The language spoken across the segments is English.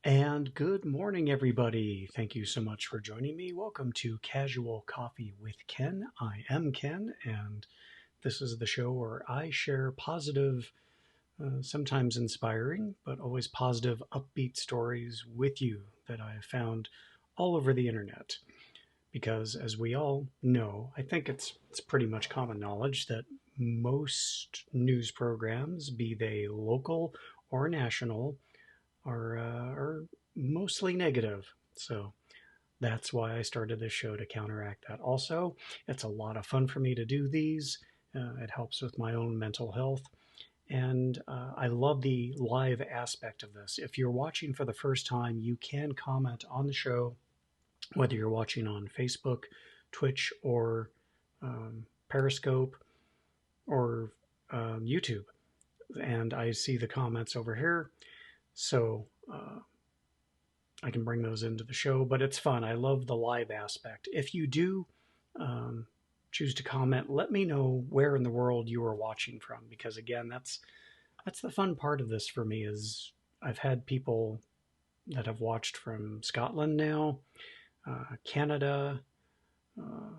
And good morning, everybody. Thank you so much for joining me. Welcome to Casual Coffee with Ken. I am Ken, and this is the show where I share positive, sometimes inspiring, but always positive, upbeat stories with you that I have found all over the internet. Because, as we all know, I think it's pretty much common knowledge that most news programs, be they local or national, are mostly negative. So that's why I started this show to counteract that. Also, it's a lot of fun for me to do these. It helps with my own mental health. And I love the live aspect of this. If you're watching for the first time, you can comment on the show, whether you're watching on Facebook, Twitch, or Periscope, or YouTube. And I see the comments over here. So I can bring those into the show, but it's fun. I love the live aspect. If you do um, choose to comment, let me know where in the world you are watching from, because again, that's the fun part of this for me. Is I've had people that have watched from Scotland now, Canada. Uh,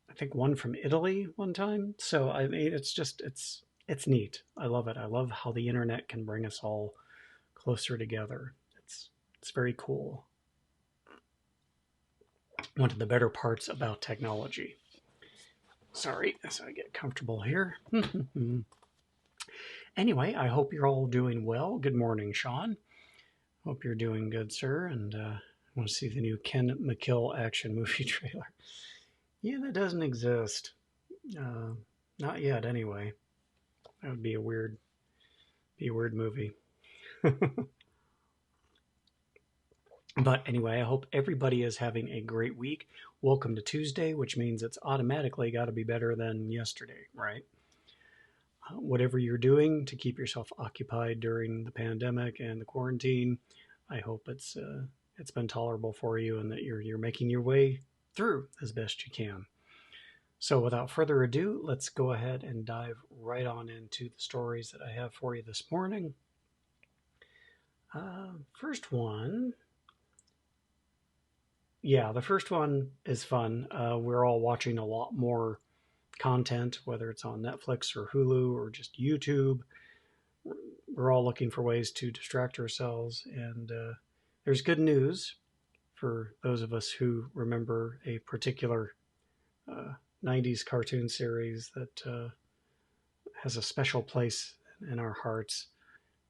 I think one from Italy one time. So I mean, it's neat. I love it. I love how the internet can bring us all closer together. It's very cool. One of the better parts about technology. Sorry, as I get comfortable here. Anyway, I hope you're all doing well. Good morning, Sean. Hope you're doing good, sir. And I want to see the new Ken McKill action movie trailer. Yeah, that doesn't exist. Uh, Not yet, anyway. That would be a weird movie. But anyway, I hope everybody is having a great week. Welcome to Tuesday, which means it's automatically got to be better than yesterday, right? Whatever you're doing to keep yourself occupied during the pandemic and the quarantine, I hope it's been tolerable for you and that you're making your way through as best you can. So without further ado, let's go ahead and dive right on into the stories that I have for you this morning. First one. Yeah, the first one is fun. We're all watching a lot more content, whether it's on Netflix or Hulu or just YouTube. We're all looking for ways to distract ourselves. And there's good news for those of us who remember a particular uh, 90s cartoon series that has a special place in our hearts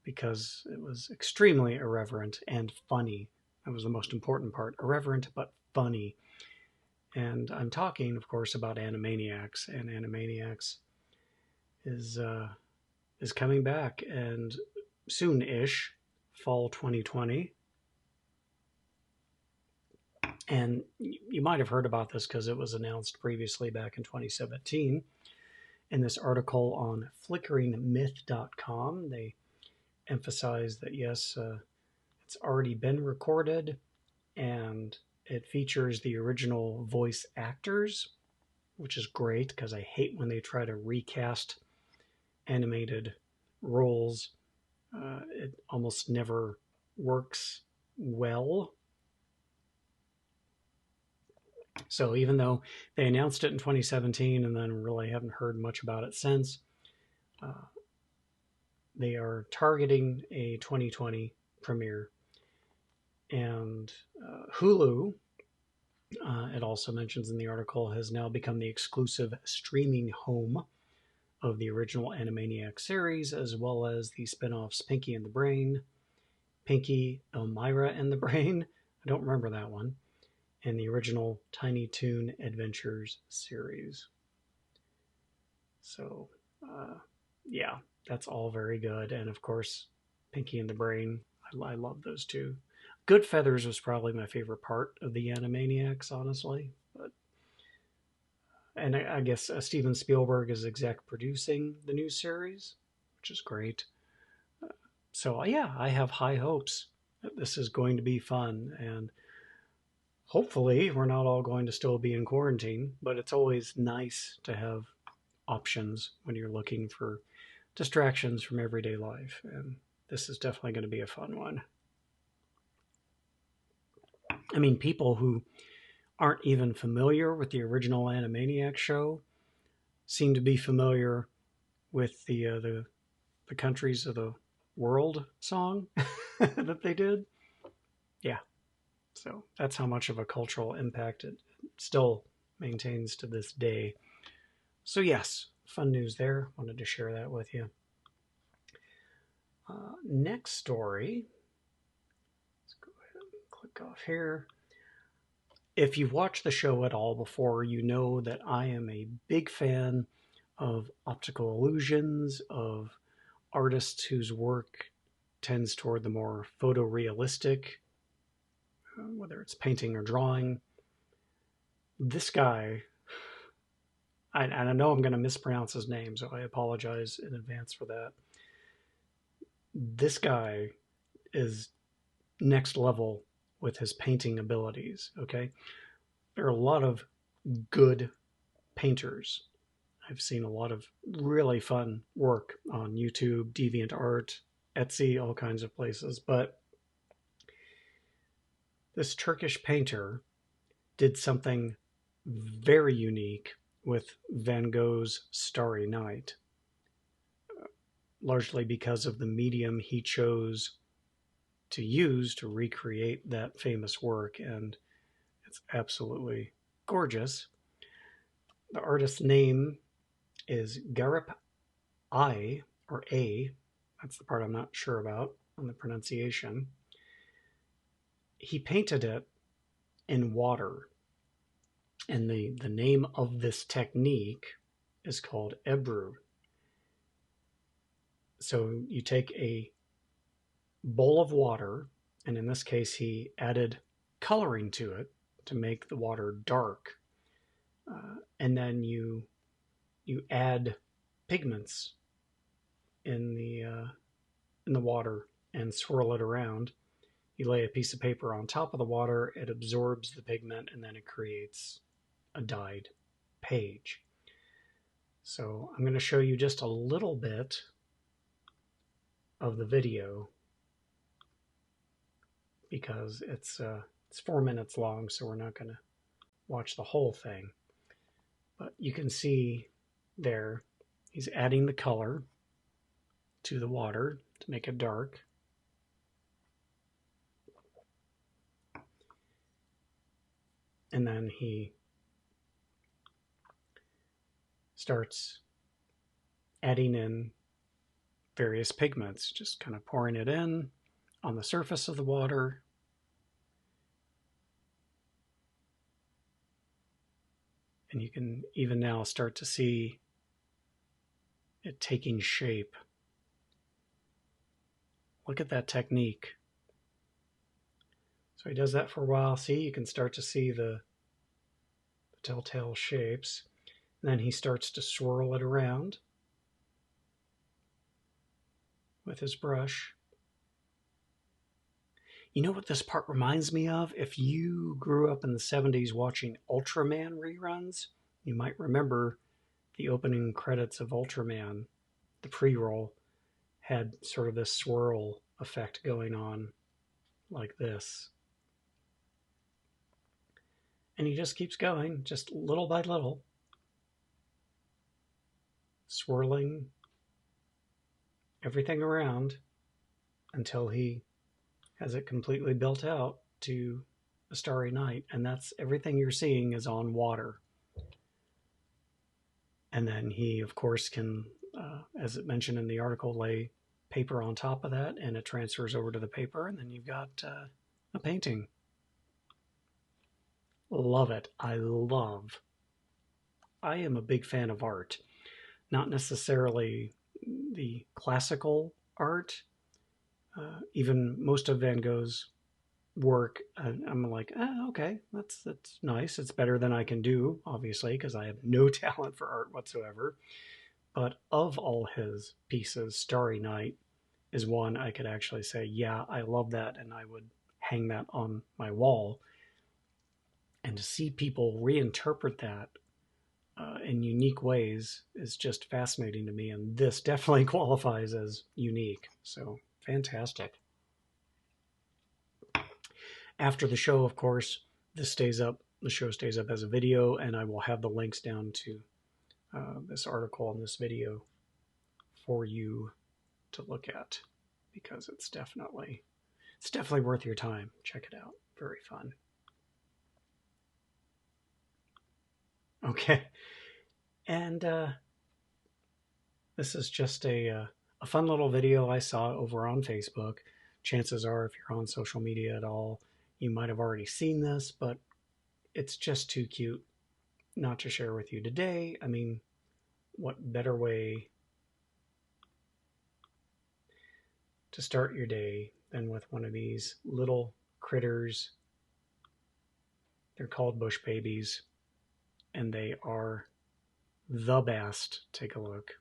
because it was extremely irreverent and funny. That was the most important part. Irreverent, but funny. And I'm talking, of course, about Animaniacs. And Animaniacs is is coming back, and soon-ish, fall 2020. And you might have heard about this because it was announced previously back in 2017. In this article on flickeringmyth.com, they emphasize that yes, it's already been recorded and it features the original voice actors, which is great because I hate when they try to recast animated roles. It almost never works well. So even though they announced it in 2017 and then really haven't heard much about it since, uh, they are targeting a 2020 premiere. And Hulu, it also mentions in the article, has now become the exclusive streaming home of the original Animaniacs series, as well as the spin-offs Pinky and the Brain, Pinky, Elmira and the Brain, I don't remember that one, and the original Tiny Toon Adventures series. So, yeah, that's all very good. And of course, Pinky and the Brain, I love those two. Good Feathers was probably my favorite part of the Animaniacs, honestly. But and I guess Steven Spielberg is exec producing the new series, which is great. So yeah, I have high hopes that this is going to be fun, and hopefully we're not all going to still be in quarantine. But it's always nice to have options when you're looking for distractions from everyday life, and this is definitely going to be a fun one. I mean, people who aren't even familiar with the original Animaniacs show seem to be familiar with the countries of the world song that they did. Yeah, so that's how much of a cultural impact it still maintains to this day. So yes, fun news there. Wanted to share that with you. Next story. Let's go ahead and click off here. If you've watched the show at all before, you know that I am a big fan of optical illusions, of artists whose work tends toward the more photorealistic, whether it's painting or drawing. This guy, and I know I'm going to mispronounce his name, so I apologize in advance for that. This guy is next level with his painting abilities, okay? There are a lot of good painters. I've seen a lot of really fun work on YouTube, DeviantArt, Etsy, all kinds of places. But this Turkish painter did something very unique with Van Gogh's Starry Night, largely because of the medium he chose to use to recreate that famous work. And it's absolutely gorgeous. The artist's name is Garip I, or A. That's the part I'm not sure about on the pronunciation. He painted it in water. And the name of this technique is called Ebru. So you take a bowl of water, and in this case, he added coloring to it to make the water dark. And then you add pigments in the water and swirl it around. You lay a piece of paper on top of the water, it absorbs the pigment, and then it creates a dyed page. So I'm going to show you just a little bit of the video because it's 4 minutes long, so we're not going to watch the whole thing. But you can see there he's adding the color to the water to make it dark. And then he starts adding in various pigments, just kind of pouring it in on the surface of the water. And you can even now start to see it taking shape. Look at that technique. So he does that for a while. See, you can start to see the telltale shapes. And then he starts to swirl it around with his brush. You know what this part reminds me of? If you grew up in the 70s watching Ultraman reruns, you might remember the opening credits of Ultraman. The pre-roll had sort of this swirl effect going on like this. And he just keeps going, just little by little, swirling everything around until he has it completely built out to a starry night. And that's everything you're seeing is on water. And then he, of course, can, as it mentioned in the article, lay paper on top of that, and it transfers over to the paper, and then you've got a painting. Love it. I am a big fan of art. Not necessarily the classical art. Even most of Van Gogh's work, I'm like, okay, that's nice. It's better than I can do, obviously, because I have no talent for art whatsoever. But of all his pieces, Starry Night is one I could actually say, yeah, I love that, and I would hang that on my wall. And to see people reinterpret that in unique ways is just fascinating to me, and this definitely qualifies as unique. So fantastic. After the show, of course, this stays up. The show stays up as a video, and I will have the links down to this article and this video for you to look at, because it's definitely worth your time. Check it out. Very fun. Okay, and this is just a fun little video I saw over on Facebook. Chances are, if you're on social media at all, you might have already seen this, but it's just too cute not to share with you today. I mean, what better way to start your day than with one of these little critters? They're called Bushbabies, and they are the best. Take a look.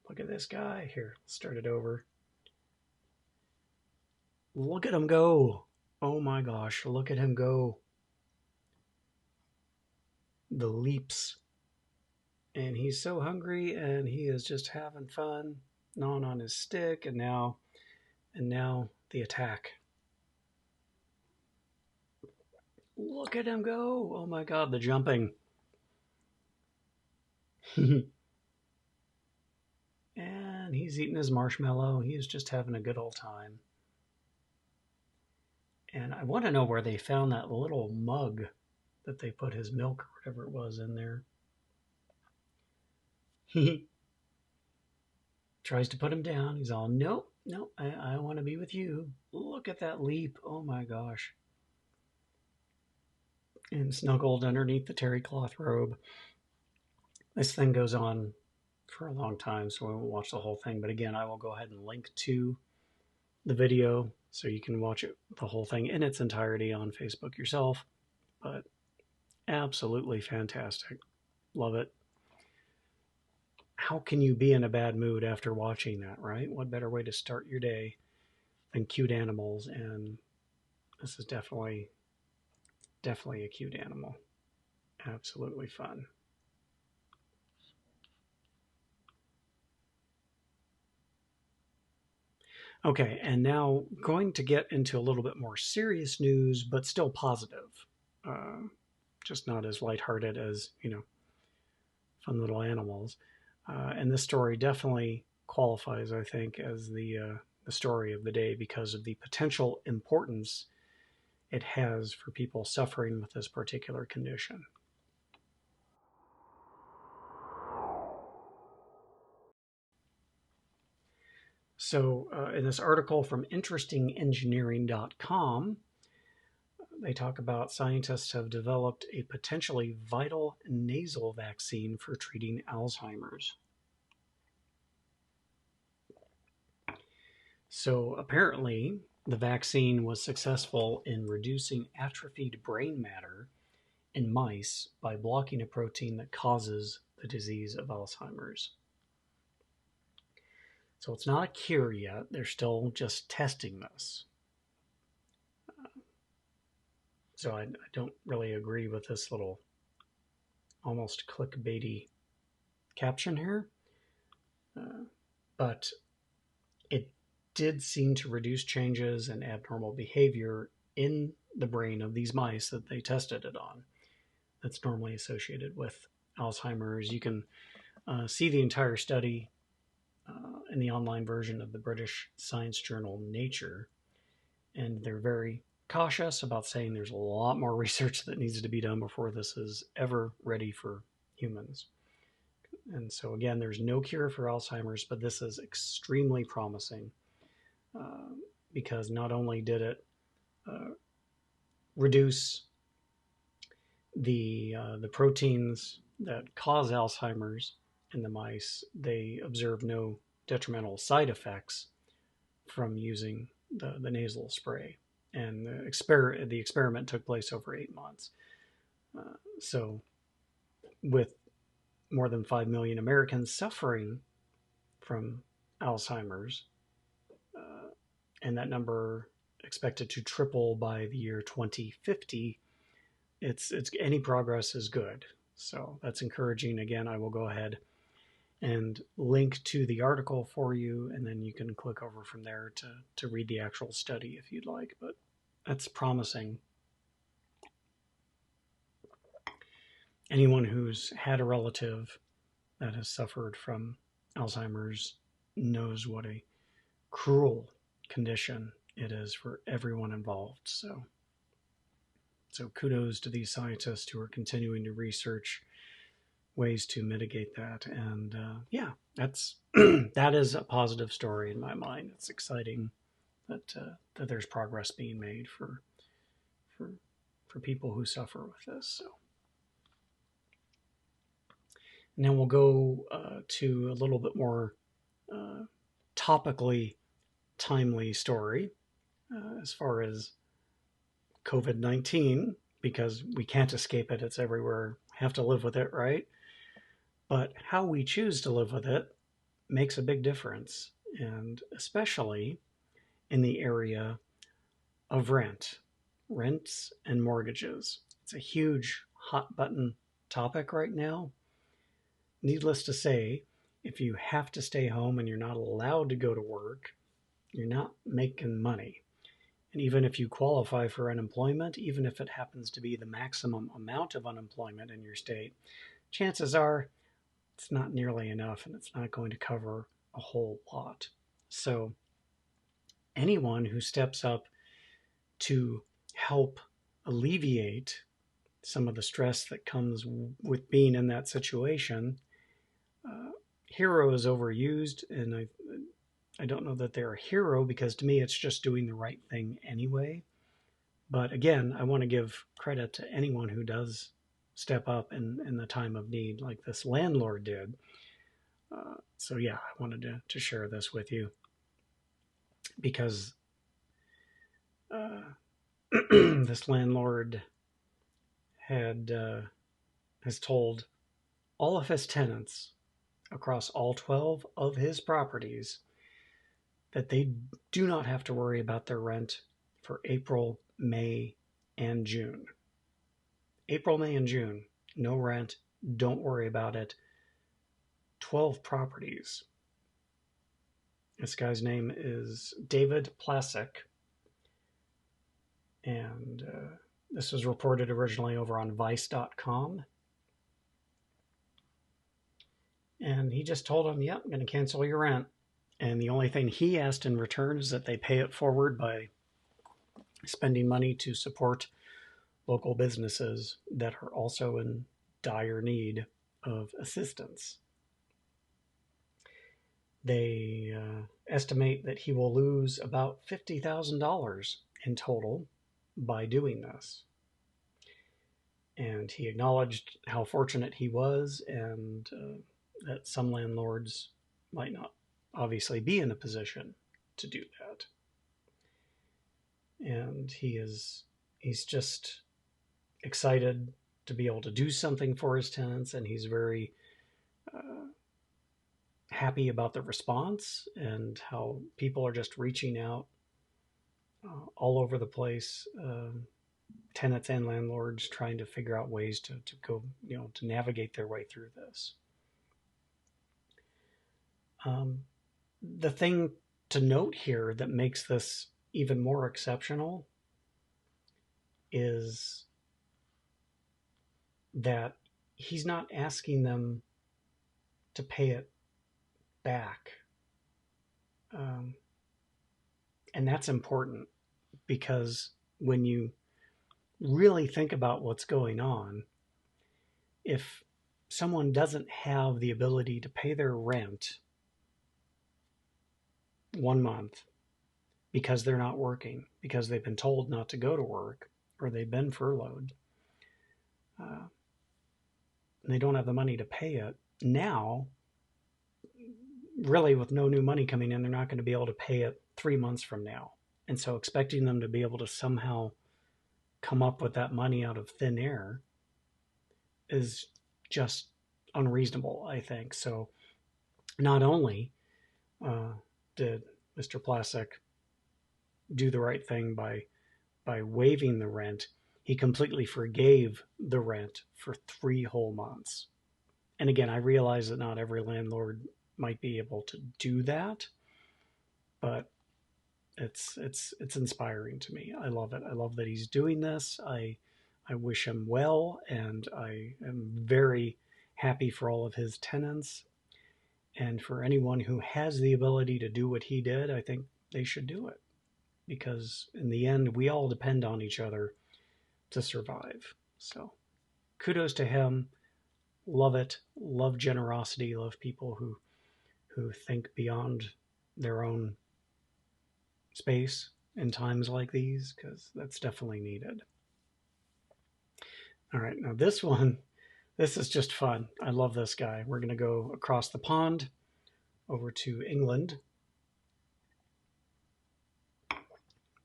Look at this guy. Here, let's start it over. Look at him go. Oh my gosh, look at him go. The leaps. And he's so hungry, and he is just having fun, gnawing on his stick, and now the attack. Look at him go. Oh my god, the jumping. And he's eating his marshmallow. He is just having a good old time. And I want to know where they found that little mug that they put his milk or whatever it was in there. He tries to put him down. He's all, nope, I want to be with you. Look at that leap. Oh my gosh. And snuggled underneath the terry cloth robe. This thing goes on for a long time, so I won't watch the whole thing. But again, I will go ahead and link to the video so you can watch it, the whole thing in its entirety, on Facebook yourself. But absolutely fantastic. Love it. How can you be in a bad mood after watching that, right? What better way to start your day than cute animals? And this is definitely a cute animal. Absolutely fun. Okay, and now going to get into a little bit more serious news, but still positive. Just not as lighthearted as, fun little animals. And this story definitely qualifies, I think, as the story of the day because of the potential importance it has for people suffering with this particular condition. So in this article from interestingengineering.com, they talk about scientists have developed a potentially vital nasal vaccine for treating Alzheimer's. So apparently, the vaccine was successful in reducing atrophied brain matter in mice by blocking a protein that causes the disease of Alzheimer's. So it's not a cure yet. They're still just testing this. So I don't really agree with this little almost clickbaity caption here. But it did seem to reduce changes and abnormal behavior in the brain of these mice that they tested it on that's normally associated with Alzheimer's. You can see the entire study in the online version of the British science journal Nature, and they're very cautious about saying there's a lot more research that needs to be done before this is ever ready for humans. And so again, there's no cure for Alzheimer's, but this is extremely promising because not only did it reduce the proteins that cause Alzheimer's in the mice, they observed no detrimental side effects from using the nasal spray. And the experiment took place over 8 months. So with more than 5 million Americans suffering from Alzheimer's, and that number expected to triple by the year 2050, it's any progress is good. So that's encouraging. Again, I will go ahead and link to the article for you, and then you can click over from there to read the actual study if you'd like. But that's promising. Anyone who's had a relative that has suffered from Alzheimer's knows what a cruel condition it is for everyone involved. So kudos to these scientists who are continuing to research ways to mitigate that. And yeah, that's that is a positive story in my mind. It's exciting that there's progress being made for people who suffer with this. So. And then we'll go to a little bit more topically timely story as far as COVID-19, because we can't escape it. It's everywhere. Have to live with it, right? But how we choose to live with it makes a big difference, and especially in the area of rents and mortgages. It's a huge hot button topic right now. Needless to say, if you have to stay home and you're not allowed to go to work, you're not making money. And even if you qualify for unemployment, even if it happens to be the maximum amount of unemployment in your state, chances are it's not nearly enough and it's not going to cover a whole lot. So anyone who steps up to help alleviate some of the stress that comes with being in that situation, hero is overused, and I don't know that they're a hero, because to me it's just doing the right thing anyway. But again, I want to give credit to anyone who does step up in the time of need, like this landlord did. So yeah, I wanted to share this with you, because this landlord has told all of his tenants across all 12 of his properties that they do not have to worry about their rent for April, May, and June. April, May, and June, no rent, don't worry about it. 12 properties. This guy's name is David Plasek, and this was reported originally over on Vice.com. And he just told them, yep, I'm going to cancel your rent. And the only thing he asked in return is that they pay it forward by spending money to support local businesses that are also in dire need of assistance. They estimate that he will lose about $50,000 in total by doing this. And he acknowledged how fortunate he was, and that some landlords might not obviously be in a position to do that. And he's just excited to be able to do something for his tenants, and he's very happy about the response and how people are just reaching out all over the place, tenants and landlords trying to figure out ways to go, to navigate their way through this. The thing to note here that makes this even more exceptional is that he's not asking them to pay it back. And that's important, because when you really think about what's going on, if someone doesn't have the ability to pay their rent 1 month because they're not working, because they've been told not to go to work, or they've been furloughed, they don't have the money to pay it now, really with no new money coming in, they're not going to be able to pay it 3 months from now. And so expecting them to be able to somehow come up with that money out of thin air is just unreasonable, I think. So not only did Mr. Plasek do the right thing by waiving the rent, he completely forgave the rent for 3 whole months. And again, I realize that not every landlord might be able to do that, but it's inspiring to me. I love it. I love that he's doing this. I wish him well, and I am very happy for all of his tenants. And for anyone who has the ability to do what he did, I think they should do it, because in the end, we all depend on each other to survive. So kudos to him. Love it. Love generosity. Love people who think beyond their own space in times like these, because that's definitely needed. All right, now this is just fun. I love this guy. We're going to go across the pond over to England.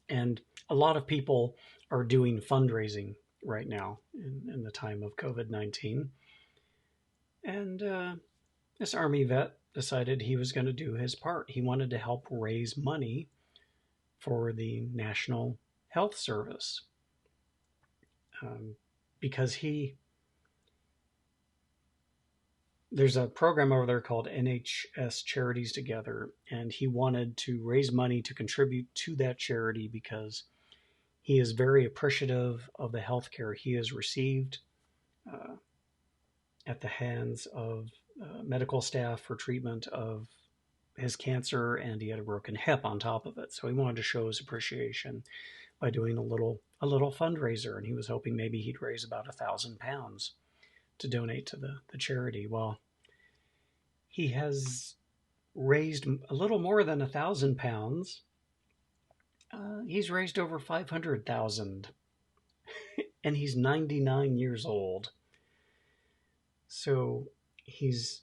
And a lot of people are doing fundraising right now in the time of COVID-19. And this Army vet decided he was going to do his part. He wanted to help raise money for the National Health Service, because there's a program over there called NHS Charities Together, and he wanted to raise money to contribute to that charity because he is very appreciative of the healthcare he has received at the hands of medical staff for treatment of his cancer, and he had a broken hip on top of it. So he wanted to show his appreciation by doing a little fundraiser, and he was hoping maybe he'd raise about £1,000 to donate to the charity. Well, he has raised a little more than £1,000. He's raised over 500,000, and he's 99 years old. So his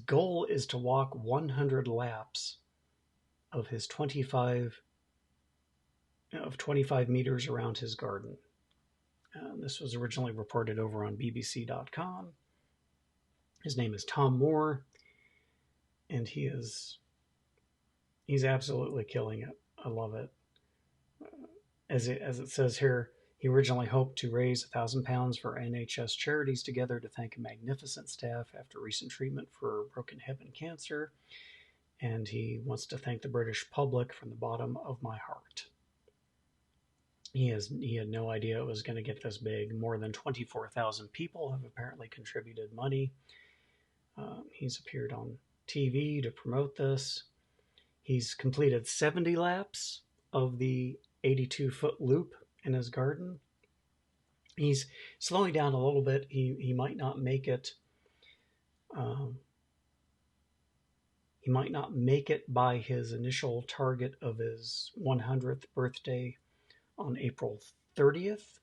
goal is to walk 100 laps of his 25 meters around his garden. This was originally reported over on BBC.com. His name is Tom Moore, and he's absolutely killing it. I love it. As it says here, he originally hoped to raise £1,000 for NHS Charities Together to thank a magnificent staff after recent treatment for a broken hip and cancer, and he wants to thank the British public from the bottom of my heart. He had no idea it was going to get this big. More than 24,000 people have apparently contributed money. He's appeared on TV to promote this. He's completed 70 laps of the 82-foot loop in his garden. He's slowing down a little bit. He might not make it. He might not make it by his initial target of his 100th birthday on April 30th.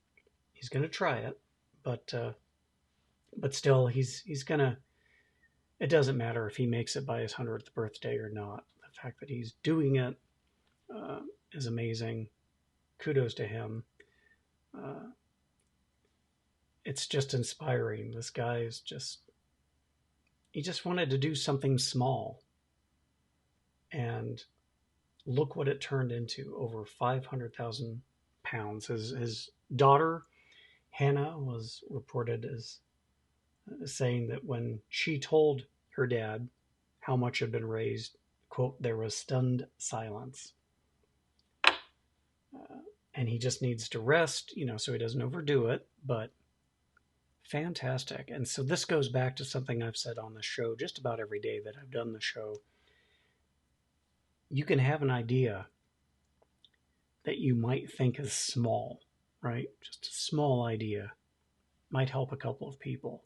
He's going to try it, but still, he's gonna. It doesn't matter if he makes it by his 100th birthday or not. The fact that he's doing it is amazing. Kudos to him. It's just inspiring. This guy is he just wanted to do something small. And look what it turned into, over 500,000 pounds. His daughter, Hannah, was reported as saying that when she told her dad how much had been raised, quote, there was stunned silence. And he just needs to rest, so he doesn't overdo it, but fantastic. And so this goes back to something I've said on the show just about every day that I've done the show. You can have an idea that you might think is small, right? Just a small idea might help a couple of people.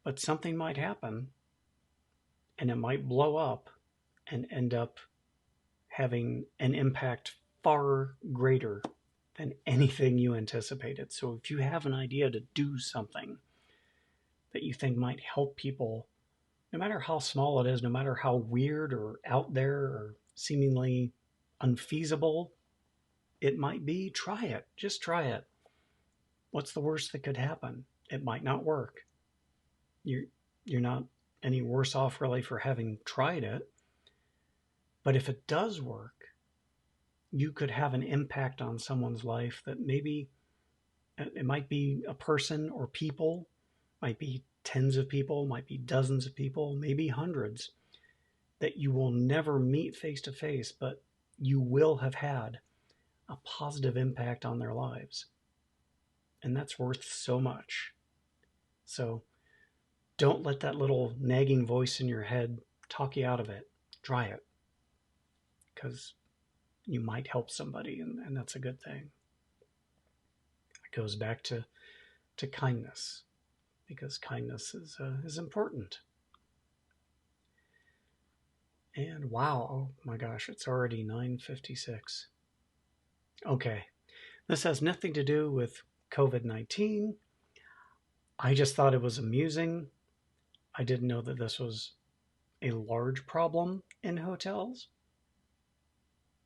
But something might happen, and it might blow up and end up having an impact far greater than anything you anticipated. So if you have an idea to do something that you think might help people, no matter how small it is, no matter how weird or out there or seemingly unfeasible it might be, try it. Just try it. What's the worst that could happen? It might not work. You're not any worse off really for having tried it. But if it does work, you could have an impact on someone's life that maybe it might be a person or people, might be tens of people, might be dozens of people, maybe hundreds, that you will never meet face to face, but you will have had a positive impact on their lives. And that's worth so much. So don't let that little nagging voice in your head talk you out of it. Try it, because you might help somebody, and that's a good thing. It goes back to kindness, because kindness is important. And wow, oh my gosh, it's already 9:56. Okay, this has nothing to do with COVID-19. I just thought it was amusing. I didn't know that this was a large problem in hotels,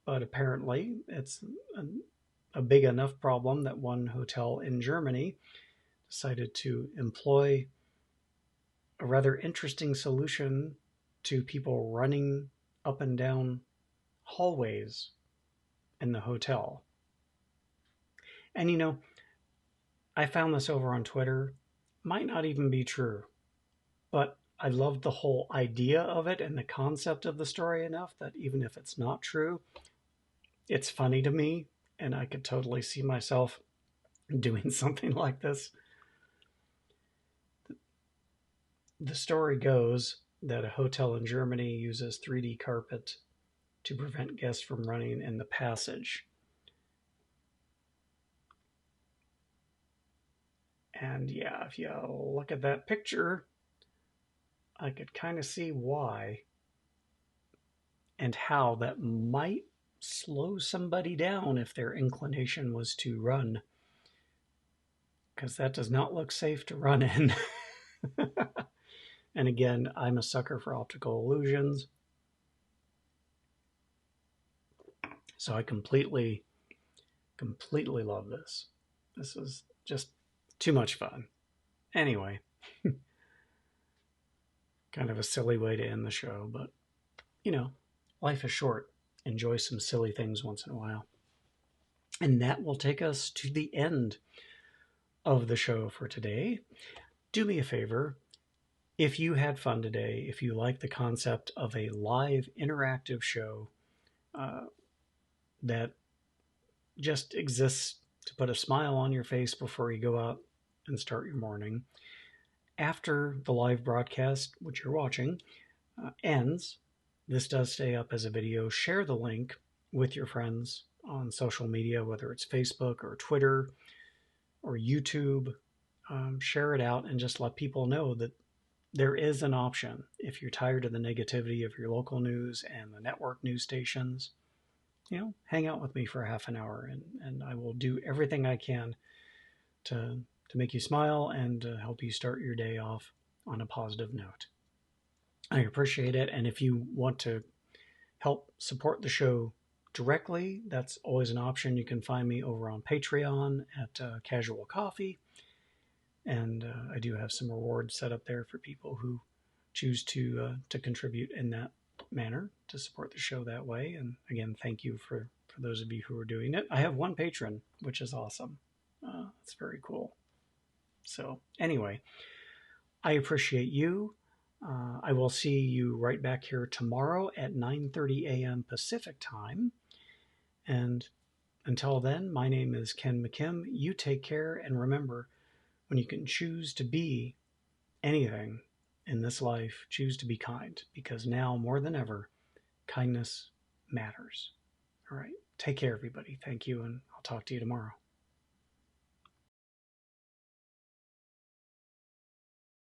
but apparently it's a big enough problem that one hotel in Germany decided to employ a rather interesting solution to people running up and down hallways in the hotel. And you know, I found this over on Twitter. Might not even be true, but I loved the whole idea of it and the concept of the story enough that even if it's not true, it's funny to me, and I could totally see myself doing something like this. The story goes that a hotel in Germany uses 3D carpet to prevent guests from running in the passage. And yeah, if you look at that picture, I could kind of see why and how that might slow somebody down if their inclination was to run, because that does not look safe to run in. And again, I'm a sucker for optical illusions, so I completely love this. This is just too much fun. Anyway, kind of a silly way to end the show, but you know, life is short. Enjoy some silly things once in a while. And that will take us to the end of the show for today. Do me a favor. If you had fun today, if you like the concept of a live interactive show that just exists to put a smile on your face before you go out and start your morning, after the live broadcast, which you're watching, ends, this does stay up as a video. Share the link with your friends on social media, whether it's Facebook or Twitter or YouTube. Share it out and just let people know that there is an option. If you're tired of the negativity of your local news and the network news stations, you know, hang out with me for half an hour, and I will do everything I can to make you smile and to help you start your day off on a positive note. I appreciate it. And if you want to help support the show directly, that's always an option. You can find me over on Patreon at Casual Coffee. And I do have some rewards set up there for people who choose to contribute in that manner, to support the show that way. And again, thank you for those of you who are doing it. I have one patron, which is awesome. It's very cool. So anyway, I appreciate you. I will see you right back here tomorrow at 9:30 a.m. Pacific time. And until then, my name is Ken McKim. You take care, and remember, when you can choose to be anything in this life, choose to be kind, because now more than ever, kindness matters. All right. Take care, everybody. Thank you, and I'll talk to you tomorrow.